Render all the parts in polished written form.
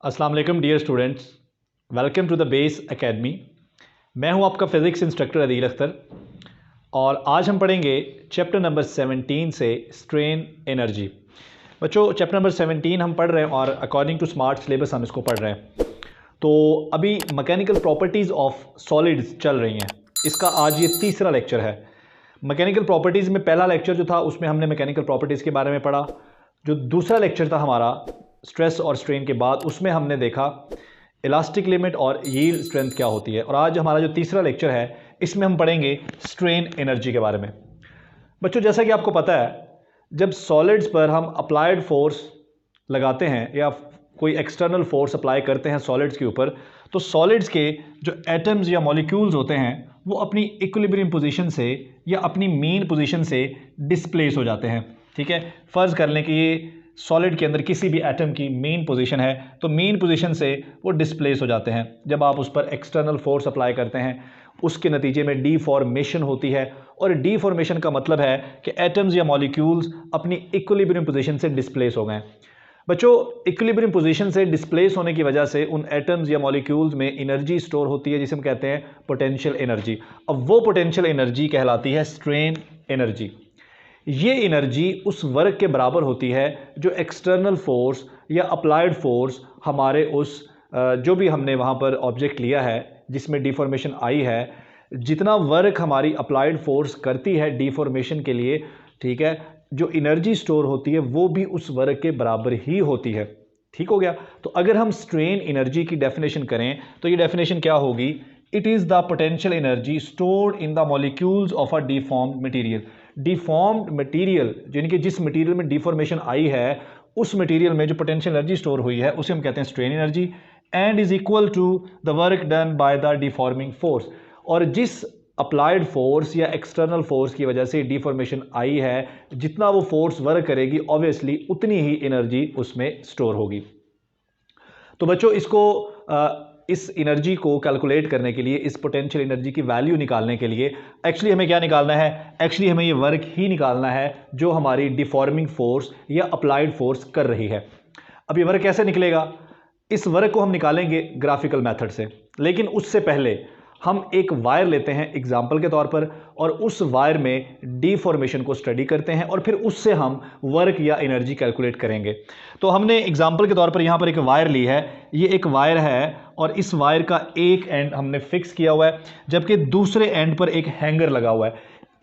अस्सलाम वालेकुम dear students, welcome to the Base Academy. मैं हूं आपका फ़िज़िक्स इंस्ट्रक्टर अदील अख्तर और आज हम पढ़ेंगे चैप्टर नंबर 17 से स्ट्रेन एनर्जी। बच्चों, चैप्टर नंबर 17 हम पढ़ रहे हैं और अकॉर्डिंग टू स्मार्ट सिलेबस हम इसको पढ़ रहे हैं। तो अभी मैकेनिकल प्रॉपर्टीज़ ऑफ सॉलिड्स चल रही हैं। इसका आज ये तीसरा लेक्चर है। मैकेनिकल प्रॉपर्टीज़ में पहला लेक्चर जो था उसमें हमने मैकेनिकल प्रॉपर्टीज़ के बारे में पढ़ा। जो दूसरा लेक्चर था हमारा स्ट्रेस और स्ट्रेन के बाद, उसमें हमने देखा इलास्टिक लिमिट और यील्ड स्ट्रेंथ क्या होती है। और आज हमारा जो तीसरा लेक्चर है इसमें हम पढ़ेंगे स्ट्रेन एनर्जी के बारे में। बच्चों, जैसा कि आपको पता है, जब सॉलिड्स पर हम अप्लाइड फोर्स लगाते हैं या कोई एक्सटर्नल फोर्स अप्लाई करते हैं सॉलिड्स के ऊपर, तो सॉलिड्स के जो एटम्स या मॉलिक्यूल्स होते हैं वो अपनी इक्विलिब्रियम पोजीशन से या अपनी मीन पोजीशन से डिस्प्लेस हो जाते हैं। ठीक है, फ़र्ज़ कर लें कि ये सॉलिड के अंदर किसी भी एटम की मेन पोजीशन है, तो मेन पोजीशन से वो डिस्प्लेस हो जाते हैं। जब आप उस पर एक्सटर्नल फोर्स अप्लाई करते हैं उसके नतीजे में डीफॉर्मेशन होती है, और डीफॉर्मेशन का मतलब है कि एटम्स या मॉलिक्यूल्स अपनी इक्विलिब्रियम पोजीशन से डिस्प्लेस हो गए। बच्चों, इक्विलिब्रियम पोजीशन से डिस्प्लेस होने की वजह से उन एटम्स या मॉलिक्यूल्स में एनर्जी स्टोर होती है जिसे हम कहते हैं पोटेंशियल एनर्जी। अब वो पोटेंशियल एनर्जी कहलाती है स्ट्रेन एनर्जी। ये एनर्जी उस वर्क के बराबर होती है जो एक्सटर्नल फोर्स या अप्लाइड फोर्स हमारे उस जो भी हमने वहाँ पर ऑब्जेक्ट लिया है जिसमें डिफॉर्मेशन आई है, जितना वर्क हमारी अप्लाइड फोर्स करती है डिफॉर्मेशन के लिए, ठीक है, जो एनर्जी स्टोर होती है वो भी उस वर्क के बराबर ही होती है। ठीक हो गया। तो अगर हम स्ट्रेन एनर्जी की डेफिनेशन करें तो ये डेफिनेशन क्या होगी? It is the potential energy stored in the molecules of a deformed material. Deformed material यानी कि जिस मटीरियल में डिफॉर्मेशन आई है उस मटीरियल में जो पोटेंशियल एनर्जी स्टोर हुई है उसे हम कहते हैं strain energy, and is equal to the work done by the deforming force. और जिस अप्लाइड फोर्स या एक्सटर्नल फोर्स की वजह से डिफॉर्मेशन आई है, जितना वो फोर्स वर्क करेगी ऑब्वियसली उतनी ही एनर्जी उसमें स्टोर होगी। तो बच्चों, इस एनर्जी को कैलकुलेट करने के लिए, इस पोटेंशियल एनर्जी की वैल्यू निकालने के लिए एक्चुअली हमें क्या निकालना है? एक्चुअली हमें ये वर्क ही निकालना है जो हमारी डिफॉर्मिंग फोर्स या अप्लाइड फोर्स कर रही है। अब ये वर्क कैसे निकलेगा? इस वर्क को हम निकालेंगे ग्राफिकल मेथड से, लेकिन उससे पहले हम एक वायर लेते हैं एग्जाम्पल के तौर पर और उस वायर में डिफॉर्मेशन को स्टडी करते हैं और फिर उससे हम वर्क या एनर्जी कैलकुलेट करेंगे। तो हमने एग्जाम्पल के तौर पर यहाँ पर एक वायर ली है। ये एक वायर है और इस वायर का एक एंड हमने फिक्स किया हुआ है, जबकि दूसरे एंड पर एक हैंगर लगा हुआ है।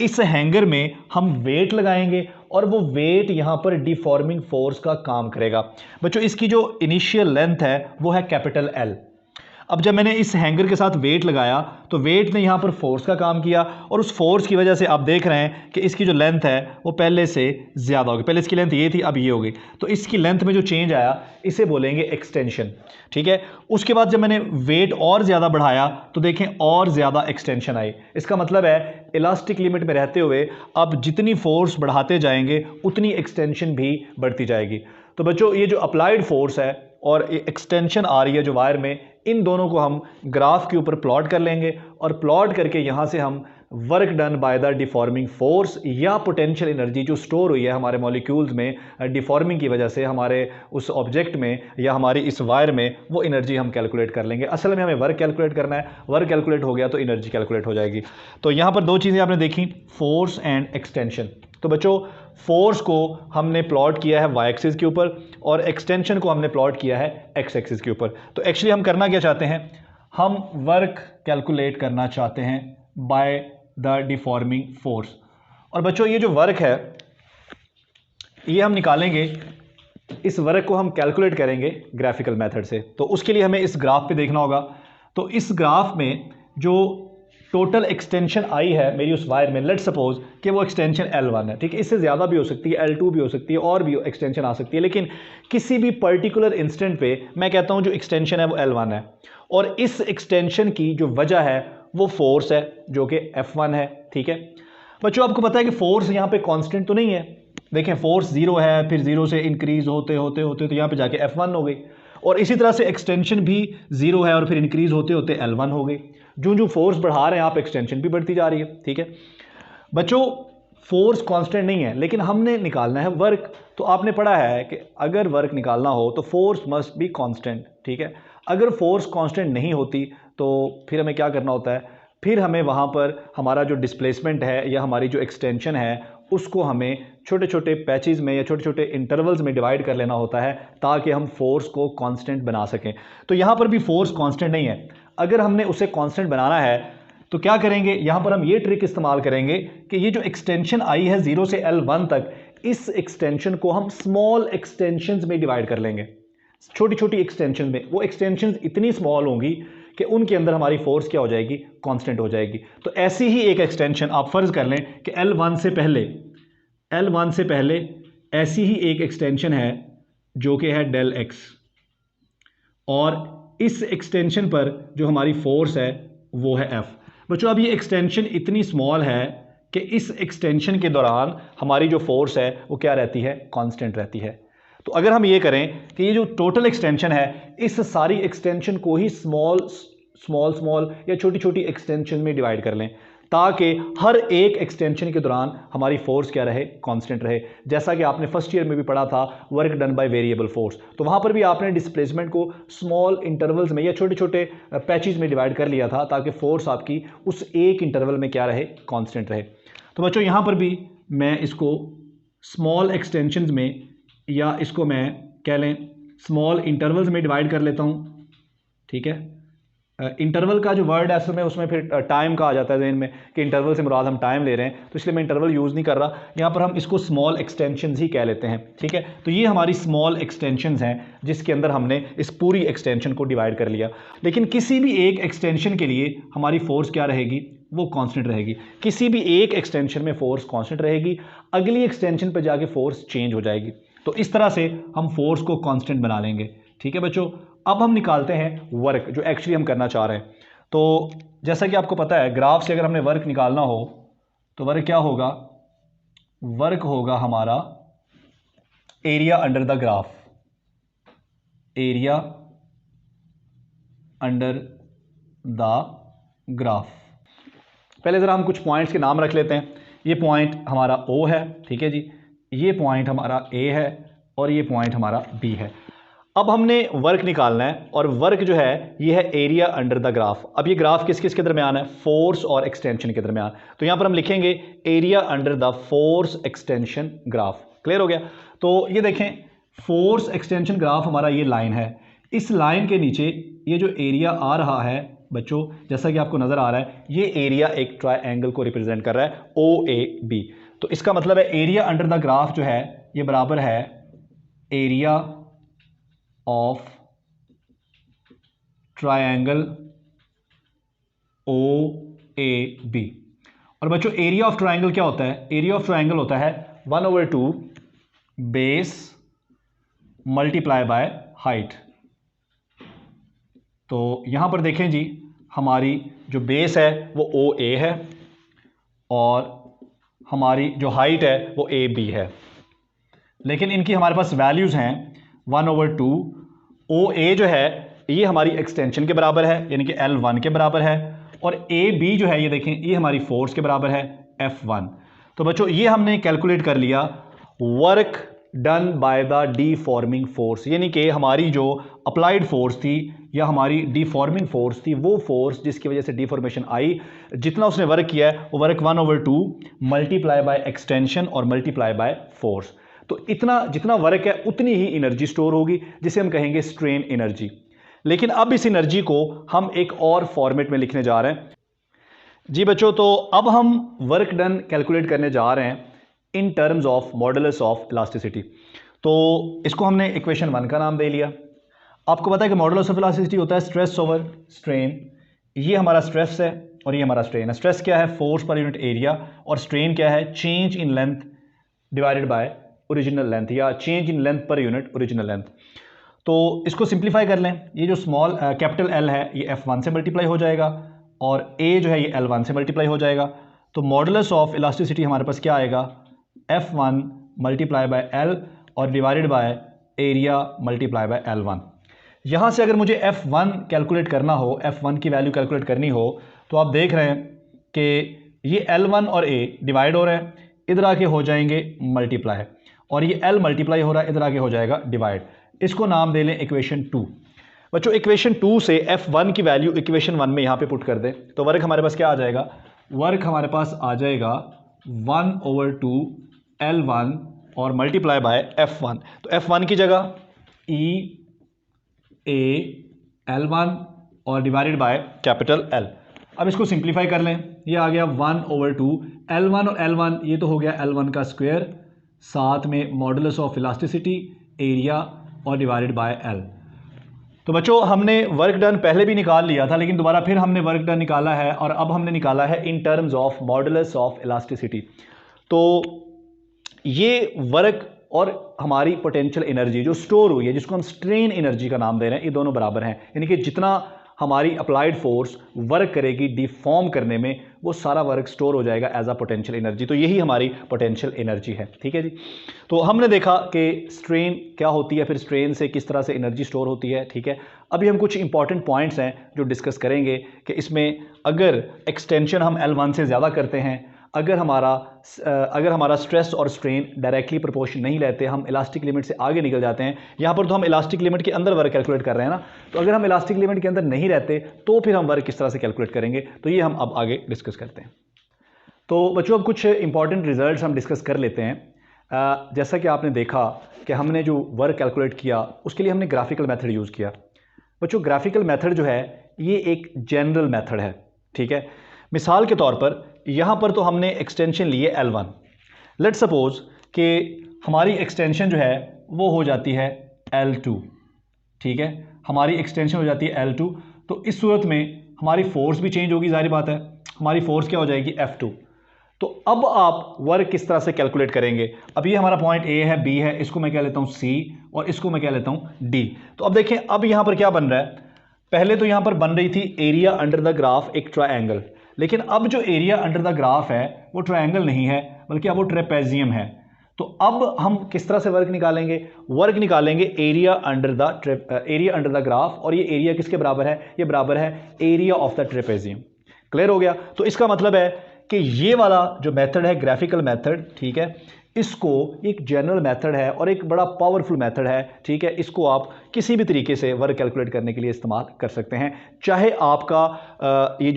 इस हैंगर में हम वेट लगाएंगे और वो वेट यहाँ पर डिफॉर्मिंग फोर्स का काम करेगा। बच्चों, इसकी जो इनिशियल लेंथ है वो है कैपिटल एल। अब जब मैंने इस हैंगर के साथ वेट लगाया तो वेट ने यहाँ पर फोर्स का काम किया और उस फोर्स की वजह से आप देख रहे हैं कि इसकी जो लेंथ है वो पहले से ज़्यादा होगी। पहले इसकी लेंथ ये थी, अब ये हो गई। तो इसकी लेंथ में जो चेंज आया इसे बोलेंगे एक्सटेंशन। ठीक है। उसके बाद जब मैंने वेट और ज़्यादा बढ़ाया तो देखें और ज़्यादा एक्सटेंशन आई। इसका मतलब है इलास्टिक लिमिट में रहते हुए अब जितनी फोर्स बढ़ाते जाएंगे उतनी एक्सटेंशन भी बढ़ती जाएगी। तो बच्चों, ये जो अप्लाइड फोर्स है और एक्सटेंशन आ रही है जो वायर में, इन दोनों को हम ग्राफ के ऊपर प्लॉट कर लेंगे और प्लॉट करके यहाँ से हम work done by the deforming force या पोटेंशियल एनर्जी जो स्टोर हुई है हमारे मॉलिक्यूल्स में डिफॉर्मिंग की वजह से हमारे उस ऑब्जेक्ट में या हमारी इस वायर में, वो एनर्जी हम कैलकुलेट कर लेंगे। असल में हमें वर्क कैलकुलेट करना है, वर्क कैलकुलेट हो गया तो एनर्जी कैलकुलेट हो जाएगी। तो यहाँ पर दो चीज़ें आपने देखी, फोर्स एंड एक्सटेंशन। तो बच्चों, फोर्स को हमने प्लॉट किया है वाई एक्सिस के ऊपर और एक्सटेंशन को हमने प्लॉट किया है एक्स एक्सिस के ऊपर। तो एक्चुअली हम करना क्या चाहते हैं? हम वर्क कैलकुलेट करना चाहते हैं बाय द डिफॉर्मिंग फोर्स। और बच्चों, ये जो वर्क है ये हम निकालेंगे, इस वर्क को हम कैलकुलेट करेंगे ग्राफिकल मेथड से। तो उसके लिए हमें इस ग्राफ पे देखना होगा। तो इस ग्राफ में जो टोटल एक्सटेंशन आई है मेरी उस वायर में, लेट्स सपोज कि वो एक्सटेंशन L1 है। ठीक है, इससे ज़्यादा भी हो सकती है, L2 भी हो सकती है और भी एक्सटेंशन आ सकती है, लेकिन किसी भी पर्टिकुलर इंस्टेंट पे मैं कहता हूँ जो एक्सटेंशन है वो L1 है। और इस एक्सटेंशन की जो वजह है वो फोर्स है जो कि F1 है। ठीक है बच्चों, आपको पता है कि फोर्स यहाँ पे कांस्टेंट तो नहीं है। देखें, फोर्स 0 है, फिर 0 से इंक्रीज होते होते होते तो यहाँ पे जाके F1 हो गई, और इसी तरह से एक्सटेंशन भी 0 है और फिर इंक्रीज होते होते L1 हो गई। जो जो फोर्स बढ़ा रहे हैं आप, एक्सटेंशन भी बढ़ती जा रही है। ठीक है बच्चों, फोर्स कांस्टेंट नहीं है, लेकिन हमने निकालना है वर्क। तो आपने पढ़ा है कि अगर वर्क निकालना हो तो फोर्स मस्ट बी कांस्टेंट, ठीक है। अगर फोर्स कांस्टेंट नहीं होती तो फिर हमें क्या करना होता है, फिर हमें वहाँ पर हमारा जो डिस्प्लेसमेंट है या हमारी जो एक्सटेंशन है उसको हमें छोटे छोटे पैचेस में या छोटे छोटे इंटरवल्स में डिवाइड कर लेना होता है ताकि हम फोर्स को कांस्टेंट बना सकें। तो यहाँ पर भी फोर्स कांस्टेंट नहीं है। अगर हमने उसे कांस्टेंट बनाना है तो क्या करेंगे, यहाँ पर हम ये ट्रिक इस्तेमाल करेंगे कि ये जो एक्सटेंशन आई है 0 से L1 तक, इस एक्सटेंशन को हम स्मॉल एक्सटेंशंस में डिवाइड कर लेंगे, छोटी छोटी एक्सटेंशन में। वो एक्सटेंशंस इतनी स्मॉल होंगी कि उनके अंदर हमारी फोर्स क्या हो जाएगी, कांस्टेंट हो जाएगी। तो ऐसी ही एक एक्सटेंशन आप फर्ज कर लें कि L1 से पहले ऐसी ही एक एक्सटेंशन है जो कि है डेल एक्स, और इस एक्सटेंशन पर जो हमारी फोर्स है वो है F। बच्चों अब ये एक्सटेंशन इतनी स्मॉल है कि इस एक्सटेंशन के दौरान हमारी जो फोर्स है वो क्या रहती है, कांस्टेंट रहती है। तो अगर हम ये करें कि ये जो टोटल एक्सटेंशन है इस सारी एक्सटेंशन को ही स्मॉल या छोटी छोटी एक्सटेंशन में डिवाइड कर लें ताकि हर एक एक्सटेंशन के दौरान हमारी फोर्स क्या रहे, कांस्टेंट रहे। जैसा कि आपने फर्स्ट ईयर में भी पढ़ा था work done by variable force, तो वहाँ पर भी आपने डिस्प्लेसमेंट को स्मॉल इंटरवल्स में या छोटे छोटे पैचेस में डिवाइड कर लिया था ताकि फोर्स आपकी उस एक इंटरवल में क्या रहे, कांस्टेंट रहे। तो बच्चों यहाँ पर भी मैं इसको स्मॉल एक्सटेंशंस में या इसको मैं कह लें स्मॉल इंटरवल्स में डिवाइड कर लेता हूँ, ठीक है। इंटरवल का जो वर्ड है असल में उसमें फिर टाइम का आ जाता है ज़हन में कि इंटरवल से मुराद हम टाइम ले रहे हैं, तो इसलिए मैं इंटरवल यूज़ नहीं कर रहा। यहाँ पर हम इसको स्मॉल एक्सटेंशंस ही कह लेते हैं, ठीक है। तो ये हमारी स्मॉल एक्सटेंशंस हैं जिसके अंदर हमने इस पूरी एक्सटेंशन को डिवाइड कर लिया। लेकिन किसी भी एक एक्सटेंशन के लिए हमारी फोर्स क्या रहेगी, वो कांस्टेंट रहेगी। किसी भी एक एक्सटेंशन में फोर्स कांस्टेंट रहेगी, अगली एक्सटेंशन पर जाके फोर्स चेंज हो जाएगी। तो इस तरह से हम फोर्स को कांस्टेंट बना लेंगे, ठीक है बच्चों। अब हम निकालते हैं वर्क जो एक्चुअली हम करना चाह रहे हैं। तो जैसा कि आपको पता है ग्राफ से अगर हमने वर्क निकालना हो तो वर्क क्या होगा, वर्क होगा हमारा area under the graph, area under the graph. पहले ज़रा हम कुछ पॉइंट्स के नाम रख लेते हैं। ये पॉइंट हमारा O है, ठीक है जी, ये पॉइंट हमारा A है और ये पॉइंट हमारा B है। अब हमने वर्क निकालना है और वर्क जो है ये है एरिया अंडर द ग्राफ। अब ये ग्राफ किस किस के दरमियान है, फोर्स और एक्सटेंशन के दरमियान। तो यहां पर हम लिखेंगे area under the force extension graph. Clear हो गया। तो ये देखें फोर्स एक्सटेंशन ग्राफ हमारा ये लाइन है, इस लाइन के नीचे ये जो एरिया आ रहा है बच्चों, जैसा कि आपको नजर आ रहा है, ये एरिया एक ट्रायंगल को रिप्रेजेंट कर रहा है OAB। तो इसका मतलब है एरिया अंडर द ग्राफ जो है ये बराबर है एरिया ऑफ ट्रायंगल OAB। और बच्चों एरिया ऑफ ट्रायंगल क्या होता है, एरिया ऑफ ट्रायंगल होता है 1/2 बेस मल्टीप्लाई बाय हाइट। तो यहां पर देखें जी हमारी जो बेस है वो OA है और हमारी जो हाइट है वो AB है, लेकिन इनकी हमारे पास वैल्यूज़ हैं 1/2। OA जो है ये हमारी एक्सटेंशन के बराबर है यानी कि L1 के बराबर है, और AB जो है ये देखें ये हमारी फोर्स के बराबर है F1। तो बच्चों ये हमने कैलकुलेट कर लिया work done by the deforming force, यानी कि हमारी जो अप्लाइड फोर्स थी या हमारी डीफॉर्मिंग फोर्स थी, वो फोर्स जिसकी वजह से डीफॉर्मेशन आई, जितना उसने वर्क किया है वो वर्क 1/2 मल्टीप्लाई बाय एक्सटेंशन और मल्टीप्लाई बाय फोर्स। तो इतना जितना वर्क है उतनी ही एनर्जी स्टोर होगी जिसे हम कहेंगे स्ट्रेन एनर्जी। लेकिन अब इस एनर्जी को हम एक और फॉर्मेट में लिखने जा रहे हैं जी बच्चों। तो अब हम वर्क डन कैलकुलेट करने जा रहे हैं in terms of modulus of elasticity. तो इसको हमने इक्वेशन 1 का नाम दे लिया। आपको पता है कि मॉडुलस ऑफ इलास्टिसिटी होता है स्ट्रेस ओवर स्ट्रेन। ये हमारा स्ट्रेस है और ये हमारा स्ट्रेन है। स्ट्रेस क्या है, फोर्स पर यूनिट एरिया, और स्ट्रेन क्या है, change in length divided by original length या change in length per unit original length. तो इसको सिंप्लीफाई कर लें, ये जो स्मॉल कैपिटल L है ये F1 से मल्टीप्लाई हो जाएगा और A जो है ये L1 से मल्टीप्लाई हो जाएगा। तो मॉडुलस ऑफ इलास्टिसिटी हमारे पास क्या आएगा, F1 मल्टीप्लाई बाय L और divided by area multiply by L1। यहाँ से अगर मुझे F1 कैलकुलेट करना हो, F1 की वैल्यू कैलकुलेट करनी हो, तो आप देख रहे हैं कि ये L1 और A डिवाइड हो रहे हैं, इधर आके हो जाएंगे मल्टीप्लाई, और ये L मल्टीप्लाई हो रहा है, इधर आके हो जाएगा डिवाइड। इसको नाम दे लें इक्वेशन 2। बच्चों इक्वेशन 2 से F1 की वैल्यू इक्वेशन 1 में यहाँ पे पुट कर दें तो वर्क हमारे पास क्या आ जाएगा, वर्क हमारे पास आ जाएगा 1/2 L1 और मल्टीप्लाई बाय F1। तो F1 की जगह E A L1 और डिवाइडेड बाय कैपिटल L। अब इसको सिंप्लीफाई कर लें, ये आ गया 1/2 L1 और L1, ये तो हो गया L1 का स्क्वायर, साथ में मॉडुलस ऑफ इलास्टिसिटी, एरिया और डिवाइडेड बाय L। तो बच्चों हमने वर्क डन पहले भी निकाल लिया था, लेकिन दोबारा फिर हमने वर्क डन निकाला है, और अब हमने निकाला है in terms of modulus of elasticity. तो ये वर्क और हमारी पोटेंशियल एनर्जी जो स्टोर हुई है, जिसको हम स्ट्रेन एनर्जी का नाम दे रहे हैं, ये दोनों बराबर हैं। यानी कि जितना हमारी अप्लाइड फोर्स वर्क करेगी डिफॉर्म करने में, वो सारा वर्क स्टोर हो जाएगा एज अ पोटेंशियल एनर्जी। तो यही हमारी पोटेंशियल एनर्जी है, ठीक है जी। तो हमने देखा कि स्ट्रेन क्या होती है, फिर स्ट्रेन से किस तरह से एनर्जी स्टोर होती है, ठीक है। अभी हम कुछ इंपॉर्टेंट पॉइंट्स हैं जो डिस्कस करेंगे कि इसमें अगर एक्सटेंशन हम L1 से ज़्यादा करते हैं, अगर हमारा स्ट्रेस और स्ट्रेन डायरेक्टली प्रोपोर्शन नहीं लेते, हम इलास्टिक लिमिट से आगे निकल जाते हैं। यहाँ पर तो हम इलास्टिक लिमिट के अंदर वर्क कैलकुलेट कर रहे हैं ना, तो अगर हम इलास्टिक लिमिट के अंदर नहीं रहते तो फिर हम वर्क किस तरह से कैलकुलेट करेंगे, तो ये हम अब आगे डिस्कस करते हैं। तो बच्चों अब कुछ इंपॉर्टेंट रिजल्ट्स हम डिस्कस कर लेते हैं। जैसा कि आपने देखा कि हमने जो वर्क कैलकुलेट किया उसके लिए हमने ग्राफिकल मेथड यूज़ किया। बच्चों ग्राफिकल मेथड जो है ये एक जनरल मेथड है, ठीक है। मिसाल के तौर पर यहाँ पर तो हमने एक्सटेंशन लिए L1। लेट सपोज कि हमारी एक्सटेंशन जो है वो हो जाती है L2, ठीक है, हमारी एक्सटेंशन हो जाती है L2। तो इस सूरत में हमारी फोर्स भी चेंज होगी, जाहिर बात है, हमारी फोर्स क्या हो जाएगी F2। तो अब आप वर्क किस तरह से कैलकुलेट करेंगे, अब ये हमारा पॉइंट A है, B है, इसको मैं कह लेता हूँ C और इसको मैं कह लेता हूँ D। तो अब देखें अब यहाँ पर क्या बन रहा है, पहले तो यहाँ पर बन रही थी एरिया अंडर द ग्राफ एक ट्रायंगल, लेकिन अब जो एरिया अंडर द ग्राफ है वो ट्रायंगल नहीं है बल्कि अब वो ट्रेपेजियम है। तो अब हम किस तरह से वर्क निकालेंगे, वर्क निकालेंगे एरिया अंडर द ग्राफ, और ये एरिया किसके बराबर है, ये बराबर है area of the trapezium. Clear हो गया। तो इसका मतलब है कि ये वाला जो मेथड है ग्राफिकल मेथड, ठीक है, इसको एक जनरल मेथड है और एक बड़ा पावरफुल मेथड है, ठीक है। इसको आप किसी भी तरीके से वर्क कैलकुलेट करने के लिए इस्तेमाल कर सकते हैं, चाहे आपका ये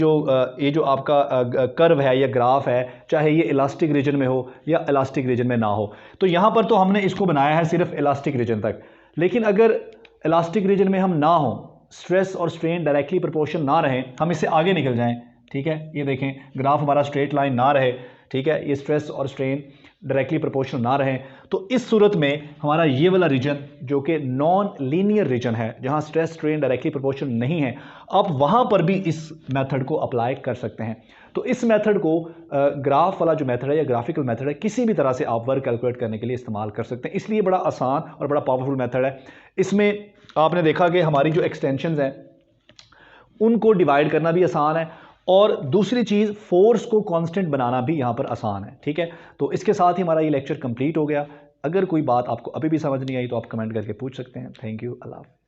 जो आपका कर्व है या ग्राफ है, चाहे ये इलास्टिक रीजन में हो या इलास्टिक रीजन में ना हो। तो यहाँ पर तो हमने इसको बनाया है सिर्फ इलास्टिक रीजन तक, लेकिन अगर इलास्टिक रीजन में हम ना हो, स्ट्रेस और स्ट्रेन डायरेक्टली प्रोपोर्शन ना रहे, हम इससे आगे निकल जाएं, ठीक है, ये देखें ग्राफ हमारा स्ट्रेट लाइन ना रहे, ठीक है, ये स्ट्रेस और स्ट्रेन डायरेक्टली प्रोपोर्शनल ना रहे, तो इस सूरत में हमारा ये वाला रीजन जो कि नॉन लीनियर रीजन है, जहां स्ट्रेस स्ट्रेन डायरेक्टली प्रोपोर्शनल नहीं है, आप वहां पर भी इस मेथड को अप्लाई कर सकते हैं। तो इस मेथड को ग्राफ वाला जो मेथड है या ग्राफिकल मेथड है, किसी भी तरह से आप वर्क कैलकुलेट करने के लिए इस्तेमाल कर सकते हैं, इसलिए बड़ा आसान और बड़ा पावरफुल मेथड है। इसमें आपने देखा कि हमारी जो एक्सटेंशंस हैं उनको डिवाइड करना भी आसान है, और दूसरी चीज़ फोर्स को कांस्टेंट बनाना भी यहाँ पर आसान है, ठीक है। तो इसके साथ ही हमारा ये लेक्चर कंप्लीट हो गया। अगर कोई बात आपको अभी भी समझ नहीं आई तो आप कमेंट करके पूछ सकते हैं। थैंक यू, अल्लाह हाफ़िज़।